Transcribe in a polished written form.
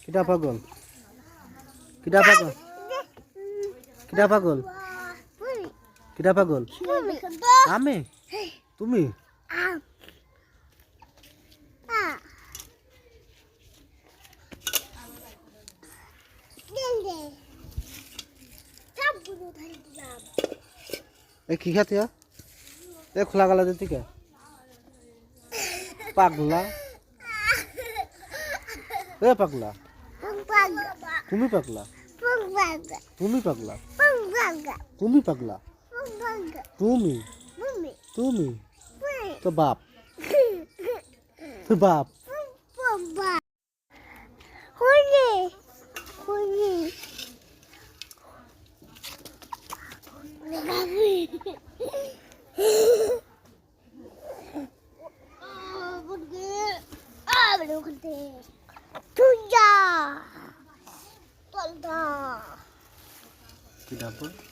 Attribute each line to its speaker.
Speaker 1: কিটা পাগল কিটা পাগল কিটা পাগল কিটা পাগল আমি তুমি এ কি খাতে এ খোলা গলা দিতে কে পাগলা এ পাগলা তুমি পাগলা তুমি পাগলা তুমি পাগলা তুমি তুমি তো বাপ বাপ কি